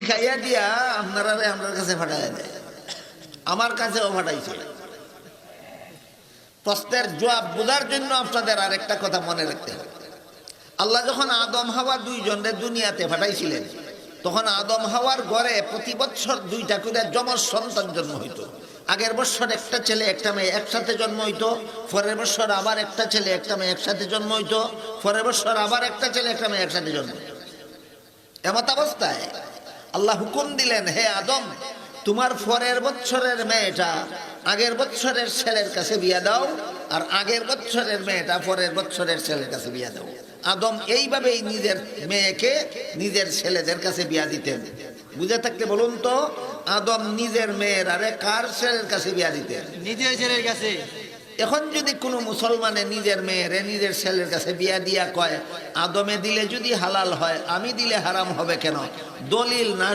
খাইয়া দিয়া আপনারা আমার কাছে ফাটাইয়া দেয়, আমার কাছেও ফাটাইছে। প্রশ্নের জবাব বোঝার জন্য আপনাদের আরেকটা কথা মনে রাখতে হবে। আল্লাহ যখন আদম হাওয়া দুইজনে দুনিয়াতে পাঠাইছিলেন, তখন আদম হাওয়ার ঘরে প্রতি বছর দুইটা করে যমজ সন্তান জন্ম হইতো। আগের বছর একটা ছেলে একটা মেয়ে একসাথে জন্ম হইতো, পরের বছর আবার একটা ছেলে একটা মেয়ে একসাথে জন্ম হইতো, পরের বছর আবার একটা ছেলে একটা মেয়ে একসাথে জন্ম হইতো। এমত অবস্থায় আল্লাহ হুকুম দিলেন, হে আদম, তোমার পরের বছরের মেয়েটা আগের বছরের ছেলের কাছে বিয়া দাও, আর আগের বছরের মেয়েটা পরের বছরের ছেলের কাছে বিয়া দাও। আদম এইভাবেই নিজের মেয়েকে নিজের ছেলেদের কাছে বিয়া দিতেন। বুঝে থাকতে বলুন তো, আদম নিজের মেয়ের আরে কার ছেলের কাছে বিয়া দিতেন? নিজের ছেলের কাছে। এখন যদি কোনো মুসলমানে নিজের মেয়েরে নিজের ছেলের কাছে বিয়া দিয়া কয়, আদমে দিলে যদি হালাল হয় আমি দিলে হারাম হবে কেন? দলিল না